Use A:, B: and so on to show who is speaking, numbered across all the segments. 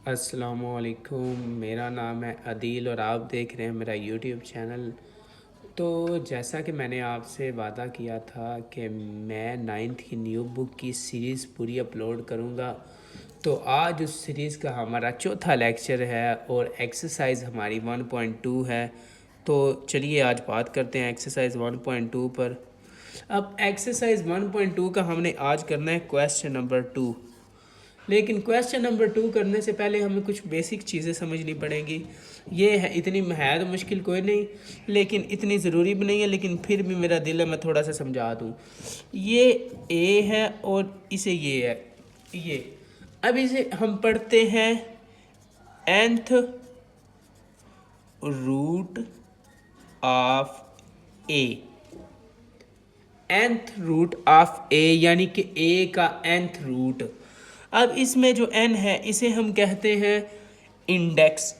A: अस्सलामुअलैकुम, मेरा नाम है अदील और आप देख रहे हैं मेरा यूट्यूब चैनल। तो जैसा कि मैंने आपसे वादा किया था कि मैं नाइन्थ की न्यू बुक की सीरीज़ पूरी अपलोड करूँगा, तो आज उस सीरीज़ का हमारा चौथा लेक्चर है और एक्सरसाइज हमारी 1.2 है। तो चलिए आज बात करते हैं एक्सरसाइज 1.2 पर। अब एक्सरसाइज 1.2 का हमने आज करना है क्वेश्चन नंबर 2। लेकिन क्वेश्चन नंबर 2 करने से पहले हमें कुछ बेसिक चीज़ें समझनी पड़ेंगी। ये है, इतनी है तो मुश्किल कोई नहीं, लेकिन इतनी ज़रूरी भी नहीं है, लेकिन फिर भी मेरा दिल है मैं थोड़ा सा समझा दूँ। ये ए है और इसे ये है, ये। अब इसे हम पढ़ते हैं nth root of a. nth root of a यानी कि ए का nth रूट। अब इसमें जो n है इसे हम कहते हैं इंडेक्स।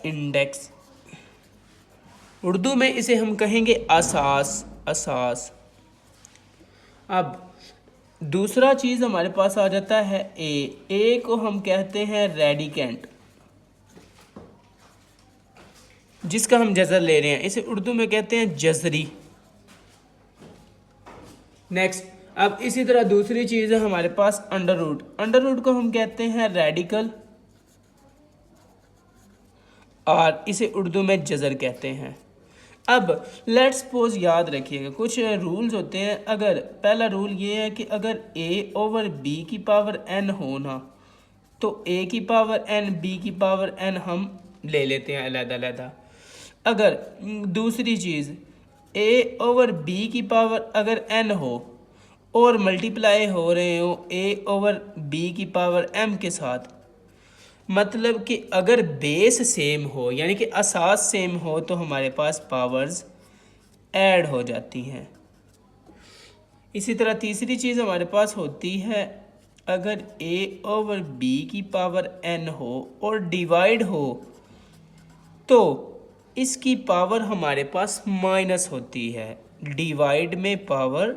A: इंडेक्स उर्दू में इसे हम कहेंगे असास। असास। अब दूसरा चीज़ हमारे पास आ जाता है ए को हम कहते हैं रेडिकेंट, जिसका हम जज़र ले रहे हैं, इसे उर्दू में कहते हैं जज़री। नेक्स्ट, अब इसी तरह दूसरी चीज़ है हमारे पास अंडर रूट। अंडर रूट को हम कहते हैं रेडिकल और इसे उर्दू में जज़र कहते हैं। अब लेट्स सपोज, याद रखिएगा कुछ रूल्स होते हैं। अगर पहला रूल ये है कि अगर a ओवर b की पावर n हो ना, तो a की पावर n b की पावर n हम ले लेते हैं अलग-अलग। अगर दूसरी चीज़ a ओवर b की पावर अगर n हो और मल्टीप्लाई हो रहे हो a ओवर b की पावर m के साथ, मतलब कि अगर बेस सेम हो यानी कि असास सेम हो तो हमारे पास पावर्स ऐड हो जाती हैं। इसी तरह तीसरी चीज़ हमारे पास होती है, अगर a ओवर b की पावर n हो और डिवाइड हो तो इसकी पावर हमारे पास माइनस होती है। डिवाइड में पावर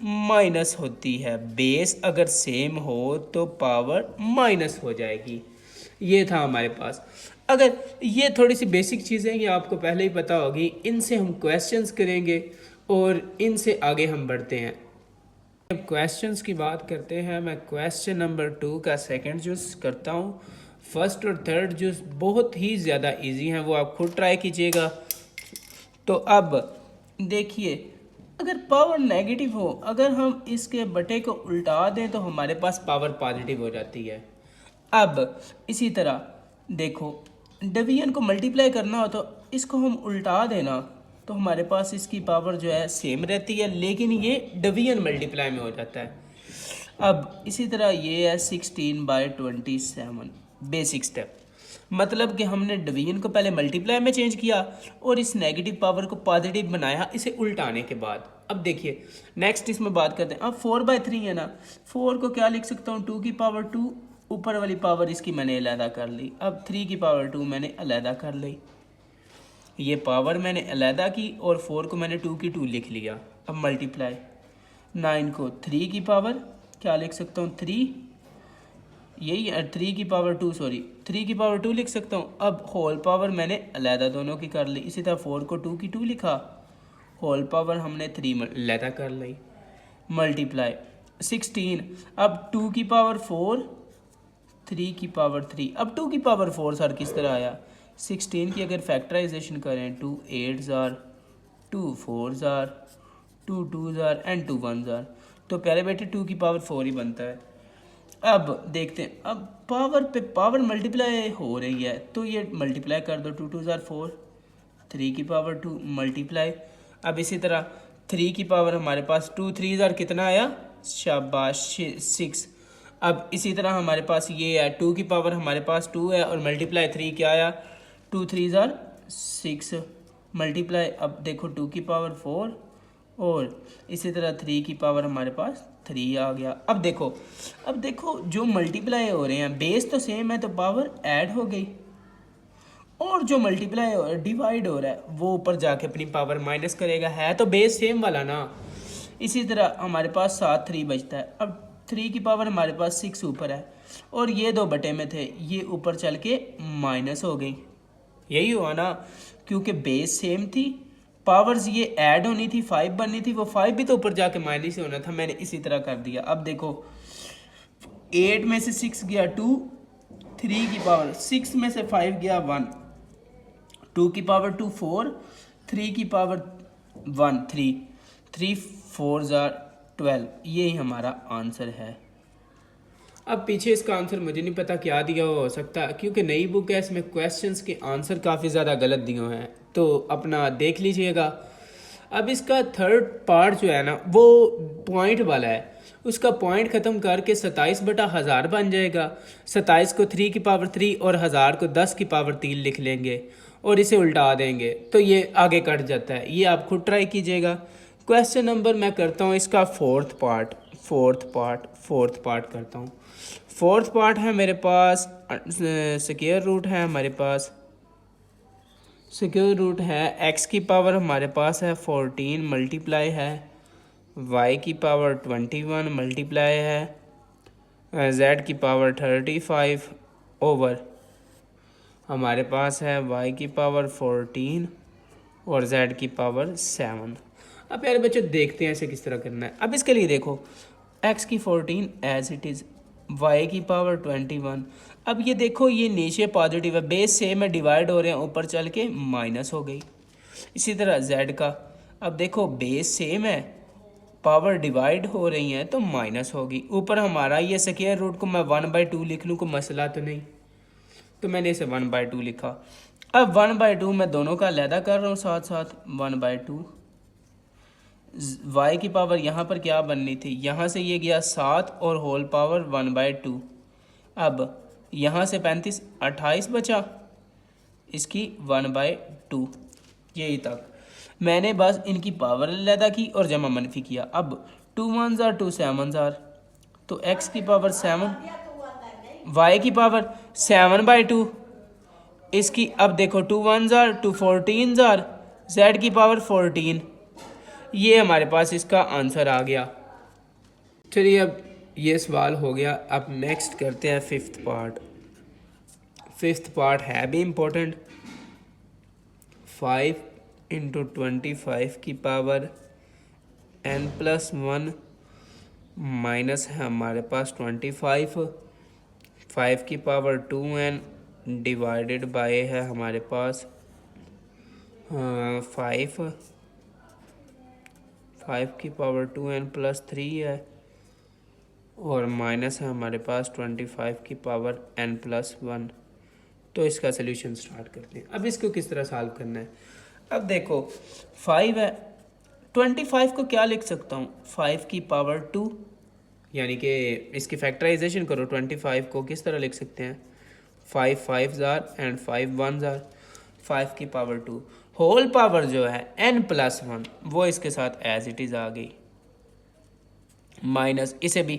A: माइनस होती है। बेस अगर सेम हो तो पावर माइनस हो जाएगी। ये था हमारे पास। अगर ये थोड़ी सी बेसिक चीज़ें ये आपको पहले ही पता होगी, इनसे हम क्वेश्चंस करेंगे और इनसे आगे हम बढ़ते हैं। अब क्वेश्चंस की बात करते हैं। मैं क्वेश्चन नंबर 2 का सेकंड जूस करता हूँ। फर्स्ट और थर्ड जूस बहुत ही ज़्यादा इजी हैं, वो आप खुद ट्राई कीजिएगा। तो अब देखिए, अगर पावर नेगेटिव हो, अगर हम इसके बटे को उल्टा दें तो हमारे पास पावर पॉजिटिव हो जाती है। अब इसी तरह देखो, डिवीजन को मल्टीप्लाई करना हो तो इसको हम उल्टा देना तो हमारे पास इसकी पावर जो है सेम रहती है, लेकिन ये डिवीजन मल्टीप्लाई में हो जाता है। अब इसी तरह ये है 16/27, बेसिक स्टेप। मतलब कि हमने डिवीजन को पहले मल्टीप्लाई में चेंज किया और इस नेगेटिव पावर को पॉजिटिव बनाया इसे उल्टाने के बाद। अब देखिए नेक्स्ट इसमें बात करते हैं। अब 4/3 है ना, 4 को क्या लिख सकता हूँ, 2 की पावर 2, ऊपर वाली पावर इसकी मैंने अलहदा कर ली। अब 3 की पावर 2 मैंने अलहदा कर ली, ये पावर मैंने अलहदा की और 4 को मैंने 2 की 2 लिख लिया। अब मल्टीप्लाई, 9 को 3 की पावर क्या लिख सकता हूँ, 3, यही 3 की पावर 2, सॉरी 3 की पावर 2 लिख सकता हूँ। अब होल पावर मैंने अलहदा दोनों की कर ली। इसी तरह 4 को 2 की 2 लिखा, होल पावर हमने 3 अलहदा कर ली। मल्टीप्लाई 16, अब 2 की पावर 4, 3 की पावर 3। अब 2 की पावर 4 सर किस तरह आया, 16 की अगर फैक्टराइजेशन करें, 2 8 jar, 2 4 jar, 2 2 jar and 2 1 jar, तो प्यारे बेटे 2 की पावर 4 ही बनता है। अब देखते हैं, अब पावर पे पावर मल्टीप्लाई हो रही है तो ये मल्टीप्लाई कर दो, 2 2 जार 4, 3 की पावर 2 मल्टीप्लाई। अब इसी तरह 3 की पावर हमारे पास 2 3 जार कितना आया, शाबाश 6। अब इसी तरह हमारे पास ये है, 2 की पावर हमारे पास 2 है और मल्टीप्लाई 3 क्या आया, 2 3 जार 6 मल्टीप्लाई। अब देखो 2 की पावर 4 और इसी तरह 3 की पावर हमारे पास 3 आ गया। अब देखो जो मल्टीप्लाई हो रहे हैं बेस तो सेम है तो पावर ऐड हो गई, और जो मल्टीप्लाई हो रहा है डिवाइड हो रहा है वो ऊपर जाके अपनी पावर माइनस करेगा, है तो बेस सेम वाला ना। इसी तरह हमारे पास 7 3 बचता है। अब 3 की पावर हमारे पास 6 ऊपर है, और ये 2 बटे में थे, ये ऊपर चल के माइनस हो गई। यही हुआ ना, क्योंकि बेस सेम थी, पावर्स ये ऐड होनी थी, 5 बननी थी, वो 5 भी तो ऊपर जाके माइनस ही होना था, मैंने इसी तरह कर दिया। अब देखो 8 में से 6 गया 2, 3 की पावर 6 में से 5 गया 1, 2 की पावर 2 4, 3 की पावर 1 3, 3 4 12, यही हमारा आंसर है। अब पीछे इसका आंसर मुझे नहीं पता क्या दिया हुआ हो सकता, क्योंकि नई बुक है, इसमें क्वेश्चंस के आंसर काफ़ी ज़्यादा गलत दिए हुए हैं, तो अपना देख लीजिएगा। अब इसका थर्ड पार्ट जो है ना वो पॉइंट वाला है, उसका पॉइंट ख़त्म करके 27/1000 बन जाएगा। 27 को 3 की पावर 3 और 1000 को 10 की पावर 3 लिख लेंगे और इसे उल्टा देंगे तो ये आगे कट जाता है। ये आप खुद ट्राई कीजिएगा। क्वेश्चन नंबर मैं करता हूँ इसका फोर्थ पार्ट करता हूँ। फोर्थ पार्ट है मेरे पास, स्क्वायर रूट है हमारे पास, स्क्वायर रूट है x की पावर हमारे पास है 14 मल्टीप्लाई है y की पावर 21 मल्टीप्लाई है z की पावर 35 ओवर हमारे पास है y की पावर 14 और z की पावर 7। अब प्यारे बच्चों देखते हैं इसे किस तरह करना है। अब इसके लिए देखो x की 14 एज इट इज़, y की पावर 21। अब ये देखो ये नीचे पॉजिटिव है, बेस सेम है, डिवाइड हो रहे हैं, ऊपर चल के माइनस हो गई। इसी तरह z का, अब देखो बेस सेम है, पावर डिवाइड हो रही हैं तो माइनस होगी। ऊपर हमारा ये स्क्वायर रूट को मैं 1/2 लिख लूँ, कोई मसला तो नहीं, तो मैंने इसे 1/2 लिखा। अब 1/2 मैं दोनों का अलहदा कर रहा हूँ साथ साथ, 1/2 y की पावर यहाँ पर क्या बननी थी, यहाँ से ये गया 7 और होल पावर 1/2। अब यहाँ से 35 28 बचा, इसकी 1/2, यही तक मैंने बस इनकी पावर अलहदा की और जमा मनफी किया। अब 2 1 2 7 तो x की पावर 7, y की पावर 7/2 इसकी। अब देखो 2 1 2 14 z की पावर 14, ये हमारे पास इसका आंसर आ गया। चलिए अब ये सवाल हो गया। अब नेक्स्ट करते हैं फिफ्थ पार्ट। फिफ्थ पार्ट है भी इम्पोर्टेंट। 5 × 25 की पावर n+1 माइनस है हमारे पास 25, 5 की पावर 2n डिवाइडेड बाय है हमारे पास 5 की पावर 2n + 3 है और माइनस है हमारे पास 25 की पावर n+1। तो इसका सलूशन स्टार्ट करते हैं। अब इसको किस तरह सॉल्व करना है। अब देखो 5 है, 25 को क्या लिख सकता हूँ, 5 की पावर 2, यानी कि इसकी फैक्टराइजेशन करो। 25 को किस तरह लिख सकते हैं, 5 5 एंड 5 1 5 की पावर 2, होल पावर जो है n+1 वो इसके साथ एज इट इज़ आ गई, माइनस इसे भी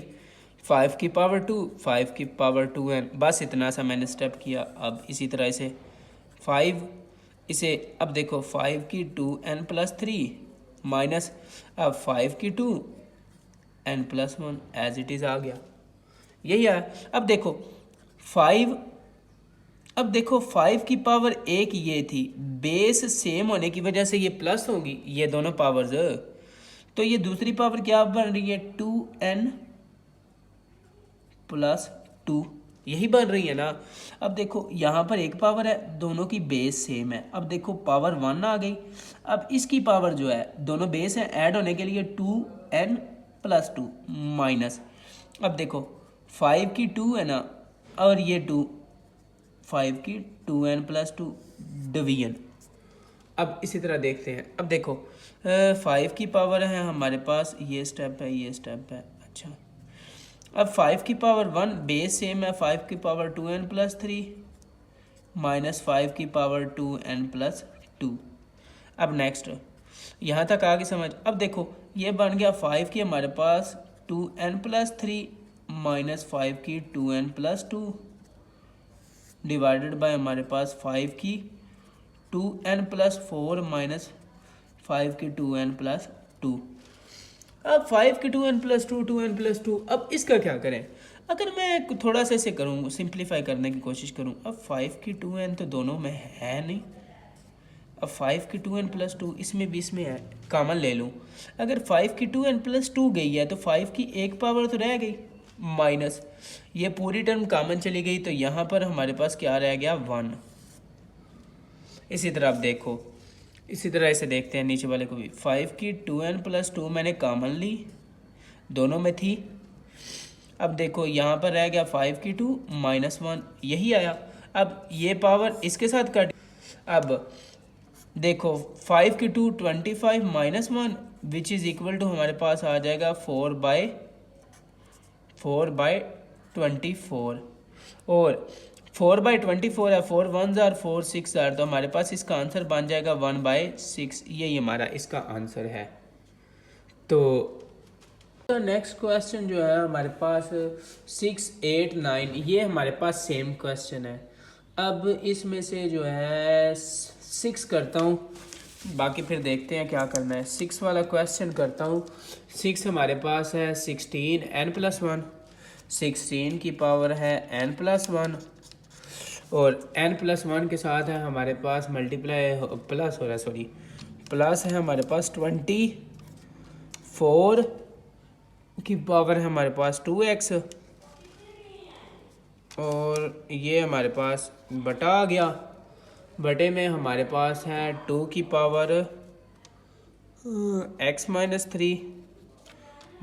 A: 5 की पावर 2, 5 की पावर 2n, बस इतना सा मैंने स्टेप किया। अब इसी तरह इसे 5, इसे अब देखो 5 की 2n + 3 माइनस अब 5 की 2n+1 एज इट इज़ आ गया, यही है। अब देखो 5 की पावर 1 ये थी, बेस सेम होने की वजह से ये प्लस होगी, ये दोनों पावर्स, तो ये दूसरी पावर क्या बन रही है, 2n + 2, यही बन रही है ना। अब देखो यहाँ पर एक पावर है, दोनों की बेस सेम है। अब देखो पावर 1 आ गई। अब इसकी पावर जो है, दोनों बेस हैं, ऐड होने के लिए 2n + 2 माइनस, अब देखो 5 की 2 है ना, और ये 2, 5 की 2n + 2 डिवीजन। अब इसी तरह देखते हैं। अब देखो 5 की पावर है हमारे पास, ये स्टेप है, ये स्टेप है। अच्छा, अब 5 की पावर 1 बेस सेम है, 5 की पावर 2n + 3 माइनस 5 की पावर 2n + 2। अब नेक्स्ट यहाँ तक आगे समझ। अब देखो ये बन गया 5 की हमारे पास 2n + 3 माइनस 5 की 2n + 2 डिवाइडेड बाय हमारे पास 5 की 2n + 4 माइनस 5 की 2n + 2। अब 5 की 2n + 2 2n + 2, अब इसका क्या करें। अगर मैं थोड़ा सा इसे करूँ, सिंप्लीफाई करने की कोशिश करूँ, अब 5 की 2n तो दोनों में है नहीं, अब 5 की 2n प्लस 2 इसमें भी इसमें है, कॉमन ले लूँ। अगर 5 की 2n प्लस 2 गई है तो 5 की एक पावर तो रह गई माइनस, ये पूरी टर्म कॉमन चली गई, तो यहाँ पर हमारे पास क्या रह गया 1। इसी तरह आप देखो, इसी तरह इसे देखते हैं नीचे वाले को भी। 5 की 2n प्लस 2 मैंने कॉमन ली, दोनों में थी। अब देखो यहाँ पर रह गया 5 की 2 माइनस 1, यही आया। अब ये पावर इसके साथ कट, अब देखो 5 की 2 25 minus 1 which is equal to हमारे पास आ जाएगा 4/24, और 4/24 है, 4 1 और 4 6 आर, तो हमारे पास इसका आंसर बन जाएगा 1/6। यही हमारा इसका आंसर है। तो नेक्स्ट क्वेश्चन जो है हमारे पास 6 8 9, ये हमारे पास सेम क्वेश्चन है। अब इसमें से जो है 6 करता हूँ, बाकी फिर देखते हैं क्या करना है। 6 वाला क्वेश्चन करता हूँ। 6 हमारे पास है 16 n+1, 16 की पावर है n+1, और n+1 के साथ है हमारे पास मल्टीप्लाई प्लस हो रहा है, सॉरी प्लस है हमारे पास 24 की पावर है हमारे पास 2x, और ये हमारे पास बटा आ गया, बटे में हमारे पास है 2 की पावर x-3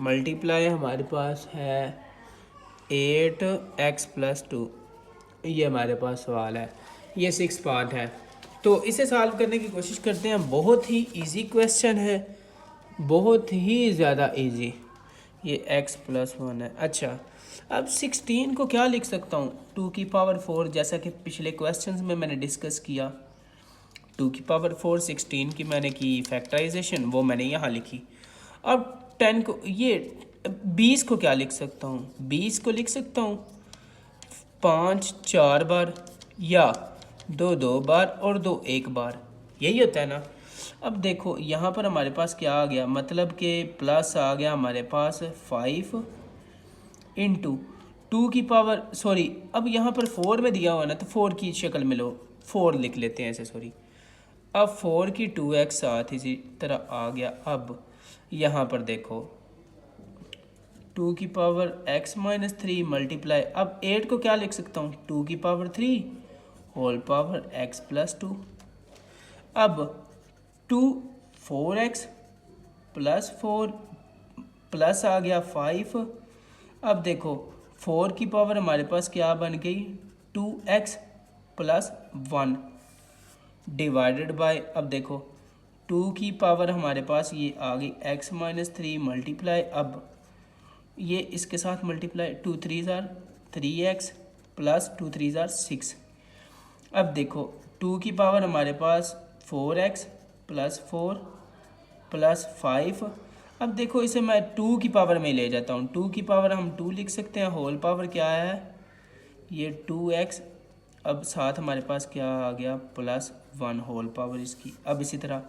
A: मल्टीप्लाई हमारे पास है 8x+2। ये हमारे पास सवाल है, ये 6 पार्ट है। तो इसे सॉल्व करने की कोशिश करते हैं। बहुत ही इजी क्वेश्चन है, बहुत ही ज़्यादा इजी। ये x+1 है। अच्छा, अब 16 को क्या लिख सकता हूँ, 2 की पावर 4, जैसा कि पिछले क्वेश्चंस में मैंने डिस्कस किया। 2 की पावर 4 16 की मैंने की फैक्टराइजेशन, वो मैंने यहाँ लिखी। अब 10 को, ये 20 को क्या लिख सकता हूँ, 20 को लिख सकता हूँ 5 4 बार, या 2 2 बार, और 2 1 बार, यही होता है ना। अब देखो यहाँ पर हमारे पास क्या आ गया, मतलब कि प्लस आ गया हमारे पास 5 इंटू 2 की पावर, सॉरी अब यहाँ पर 4 में दिया हुआ ना, तो 4 की शक्ल में लो, 4 लिख लेते हैं ऐसे, सॉरी। अब 4 की 2x साथ इसी तरह आ गया। अब यहाँ पर देखो 2 की पावर x-3 मल्टीप्लाई, अब 8 को क्या लिख सकता हूँ, 2 की पावर 3 होल पावर x+2। अब 2 4x प्लस 4 प्लस आ गया 5। अब देखो 4 की पावर हमारे पास क्या बन गई, 2x प्लस 1 डिवाइडेड बाय, अब देखो 2 की पावर हमारे पास ये आ गई x-3 मल्टीप्लाई, अब ये इसके साथ मल्टीप्लाई, 2 3 3x प्लस 2 3 6। अब देखो 2 की पावर हमारे पास 4x प्लस 4 प्लस 5। अब देखो इसे मैं 2 की पावर में ले जाता हूँ, 2 की पावर हम 2 लिख सकते हैं, होल पावर क्या है ये 2x, अब साथ हमारे पास क्या आ गया प्लस 1 होल पावर इसकी। अब इसी तरह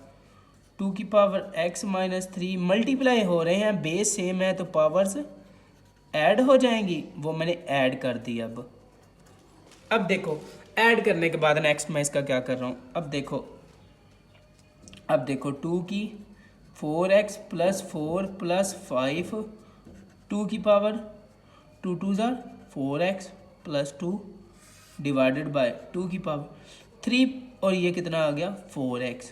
A: 2 की पावर x-3 मल्टीप्लाई हो रहे हैं, बेस सेम है तो पावर्स ऐड हो जाएंगी, वो मैंने ऐड कर दी। अब देखो ऐड करने के बाद नेक्स्ट मैं इसका क्या कर रहा हूँ, अब देखो 2 की 4x प्लस 4 प्लस 5, 2 की power 2 2 4x plus 2 divided by 2 की पावर 3, और ये कितना आ गया 4x।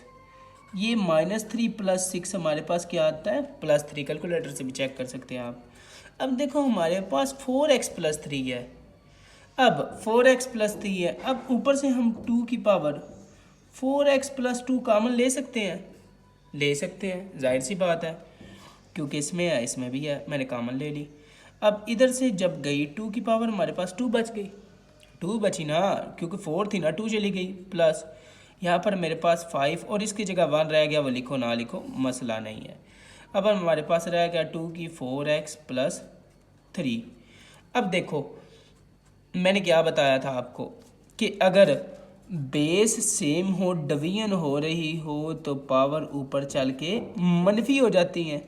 A: ये -3 प्लस 6 हमारे पास क्या आता है +3, कैलकुलेटर से भी चेक कर सकते हैं आप। अब देखो हमारे पास 4x प्लस 3 है, अब 4x प्लस 3 है, अब ऊपर से हम 2 की पावर 4x प्लस 2 कॉमन ले सकते हैं, जाहिर सी बात है, क्योंकि इसमें है इसमें भी है, मैंने कॉमन ले ली। अब इधर से जब गई 2 की पावर हमारे पास 2 बच गई, 2 बची ना, क्योंकि 4 थी ना, 2 चली गई, प्लस यहाँ पर मेरे पास 5 और इसकी जगह 1 रह गया, वो लिखो ना लिखो मसला नहीं है। अब हमारे पास रह गया 2 की 4x प्लस 3। अब देखो मैंने क्या बताया था आपको कि अगर बेस सेम हो, डिवीजन हो रही हो, तो पावर ऊपर चल के मनफी हो जाती हैं।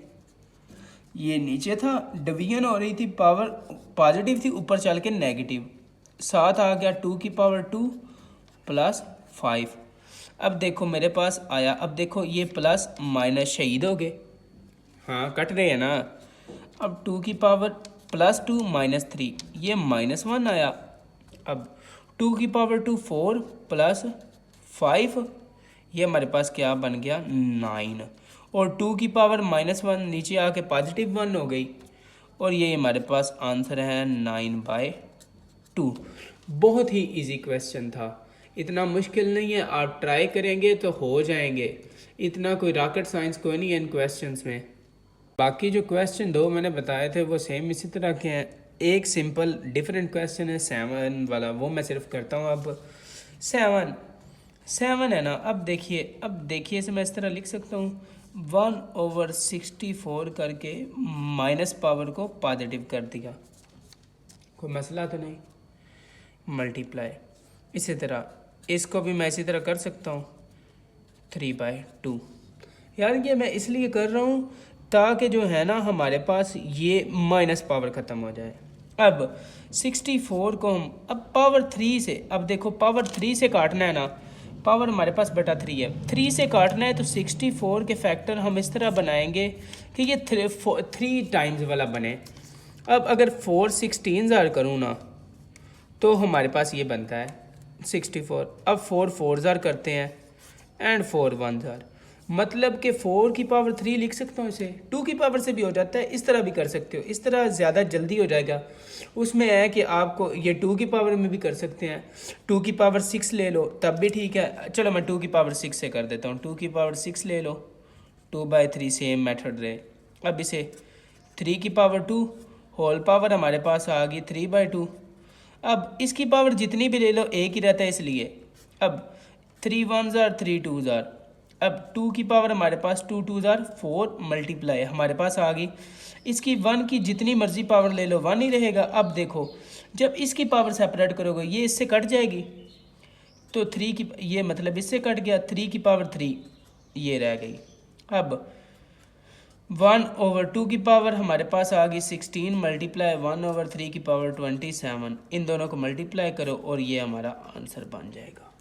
A: ये नीचे था, डिवीजन हो रही थी, पावर पॉजिटिव थी, ऊपर चल के नेगेटिव, साथ आ गया 2 की पावर 2 प्लस 5। अब देखो मेरे पास आया, अब देखो ये प्लस माइनस शहीद हो गए, हाँ कट रहे हैं ना। अब 2 की पावर प्लस 2 माइनस 3, ये -1 आया। अब 2 की पावर 2 4 प्लस 5, ये हमारे पास क्या बन गया 9। और 2 की पावर -1 नीचे आके पॉजिटिव 1 हो गई, और ये हमारे पास आंसर है 9/2। बहुत ही इजी क्वेश्चन था, इतना मुश्किल नहीं है, आप ट्राई करेंगे तो हो जाएंगे, इतना कोई रॉकेट साइंस कोई नहीं है इन क्वेश्चंस में। बाकी जो क्वेश्चन दो मैंने बताए थे वो सेम इसी तरह के हैं। एक सिंपल डिफरेंट क्वेश्चन है 7 वाला, वो मैं सिर्फ करता हूँ। अब 7 है ना, अब देखिए इसे मैं इस तरह लिख सकता हूँ, 1/64 करके माइनस पावर को पॉजिटिव कर दिया, कोई मसला तो नहीं, मल्टीप्लाई। इसी तरह इसको भी मैं इसी तरह कर सकता हूँ 3/2। यार ये मैं इसलिए कर रहा हूँ ताकि जो है ना हमारे पास ये माइनस पावर ख़त्म हो जाए। अब 64 को हम अब पावर 3 से, अब देखो पावर 3 से काटना है ना, पावर हमारे पास बटा 3 है, 3 से काटना है तो 64 के फैक्टर हम इस तरह बनाएंगे कि ये 3 टाइम्स वाला बने। अब अगर 4 16 करूँ ना तो हमारे पास ये बनता है 64। अब 4 4 करते हैं एंड 4 1, मतलब कि 4 की पावर 3 लिख सकता हूँ इसे, 2 की पावर से भी हो जाता है, इस तरह भी कर सकते हो, इस तरह ज़्यादा जल्दी हो जाएगा। उसमें है कि आपको ये 2 की पावर में भी कर सकते हैं, 2 की पावर 6 ले लो तब भी ठीक है। चलो मैं 2 की पावर 6 से कर देता हूँ, 2 की पावर 6 ले लो, 2/3 सेम मेथड रहे। अब इसे 3 की पावर 2 होल पावर हमारे पास आ गई 3/2। अब इसकी पावर जितनी भी ले लो एक ही रहता है इसलिए। अब 3 1 3 2, अब 2 की पावर हमारे पास 2 2 4 मल्टीप्लाई हमारे पास आ गई। इसकी 1 की जितनी मर्जी पावर ले लो 1 ही रहेगा। अब देखो जब इसकी पावर सेपरेट करोगे ये इससे कट जाएगी, तो 3 की ये मतलब इससे कट गया, 3 की पावर 3 ये रह गई। अब 1/2 की पावर हमारे पास आ गई 16 मल्टीप्लाई 1/3 की पावर 27, इन दोनों को मल्टीप्लाई करो और ये हमारा आंसर बन जाएगा।